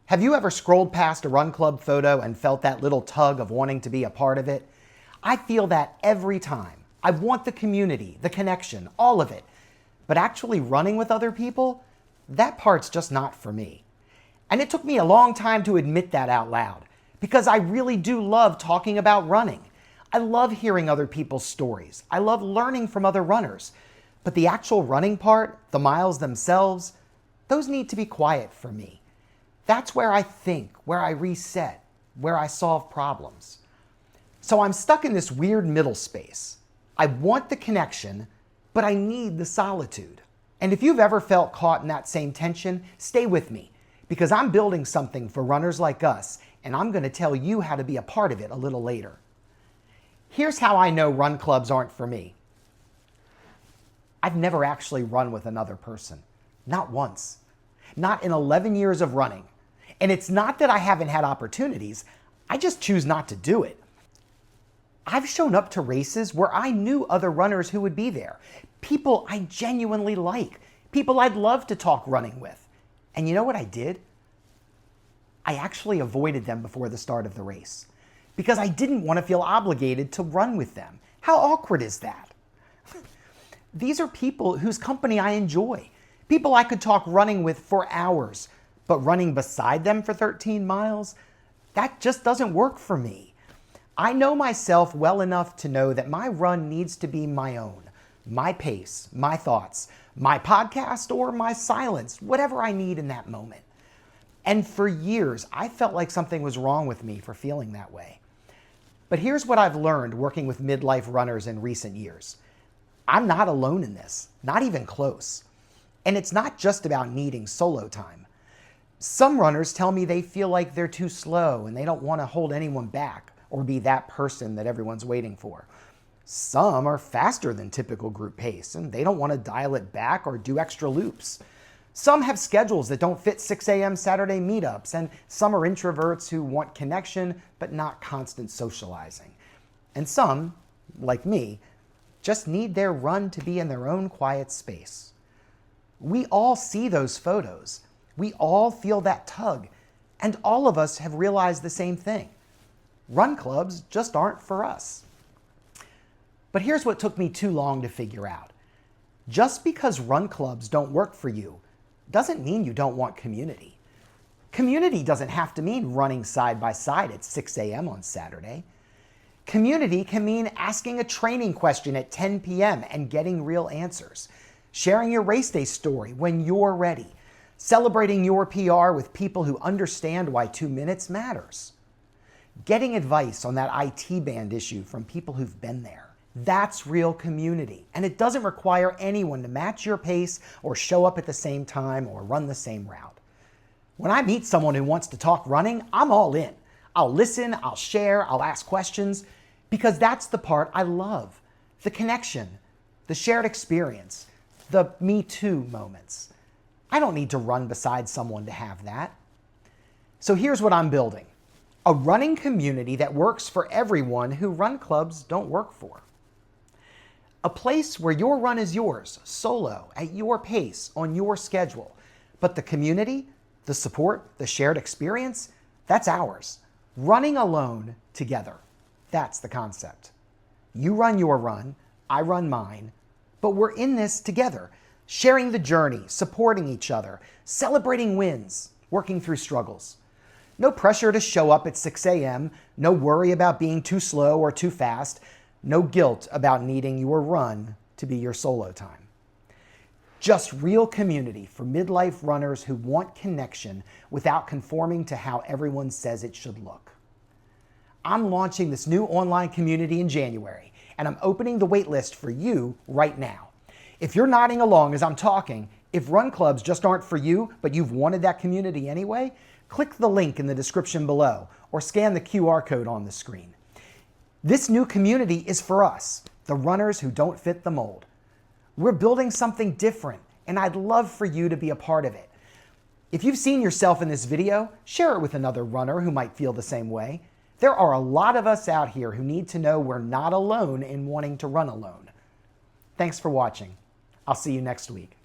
Have you ever scrolled past a run club photo and felt that little tug of wanting to be a part of it? I feel that every time. I want the community, the connection, all of it. But actually running with other people, that part's just not for me. And it took me a long time to admit that out loud, because I really do love talking about running. I love hearing other people's stories. I love learning from other runners. But the actual running part, the miles themselves, those need to be quiet for me. That's where I think, where I reset, where I solve problems. So I'm stuck in this weird middle space. I want the connection, but I need the solitude. And if you've ever felt caught in that same tension, stay with me, because I'm building something for runners like us, and I'm going to tell you how to be a part of it a little later. Here's how I know run clubs aren't for me. I've never actually run with another person. Not once. Not in 11 years of running. And it's not that I haven't had opportunities, I just choose not to do it. I've shown up to races where I knew other runners who would be there. People I genuinely like. People I'd love to talk running with. And you know what I did? I actually avoided them before the start of the race because I didn't want to feel obligated to run with them. How awkward is that? These are people whose company I enjoy. People I could talk running with for hours, but running beside them for 13 miles, that just doesn't work for me. I know myself well enough to know that my run needs to be my own, my pace, my thoughts, my podcast, or my silence, whatever I need in that moment. And for years, I felt like something was wrong with me for feeling that way. But here's what I've learned working with midlife runners in recent years. I'm not alone in this, not even close. And it's not just about needing solo time. Some runners tell me they feel like they're too slow and they don't want to hold anyone back or be that person that everyone's waiting for. Some are faster than typical group pace and they don't want to dial it back or do extra loops. Some have schedules that don't fit 6 a.m. Saturday meetups, and some are introverts who want connection but not constant socializing. And some, like me, just need their run to be in their own quiet space. We all see those photos. We all feel that tug, and all of us have realized the same thing. Run clubs just aren't for us. But here's what took me too long to figure out. Just because run clubs don't work for you doesn't mean you don't want community. Community doesn't have to mean running side by side at 6 a.m. on Saturday. Community can mean asking a training question at 10 p.m. and getting real answers, sharing your race day story when you're ready, celebrating your PR with people who understand why 2 minutes matters. Getting advice on that IT band issue from people who've been there. That's real community, and it doesn't require anyone to match your pace or show up at the same time or run the same route. When I meet someone who wants to talk running, I'm all in. I'll listen, I'll share, I'll ask questions, because that's the part I love. The connection, the shared experience, the me too moments. I don't need to run beside someone to have that. So here's what I'm building. A running community that works for everyone who run clubs don't work for. A place where your run is yours, solo, at your pace, on your schedule. But the community, the support, the shared experience, that's ours. Running alone together. That's the concept. You run your run, I run mine, but we're in this together, sharing the journey, supporting each other, celebrating wins, working through struggles. No pressure to show up at 6 a.m., no worry about being too slow or too fast, no guilt about needing your run to be your solo time. Just real community for midlife runners who want connection without conforming to how everyone says it should look. I'm launching this new online community in January, and I'm opening the waitlist for you right now. If you're nodding along as I'm talking, if run clubs just aren't for you, but you've wanted that community anyway, click the link in the description below or scan the QR code on the screen. This new community is for us, the runners who don't fit the mold. We're building something different, and I'd love for you to be a part of it. If you've seen yourself in this video, share it with another runner who might feel the same way. There are a lot of us out here who need to know we're not alone in wanting to run alone. Thanks for watching. I'll see you next week.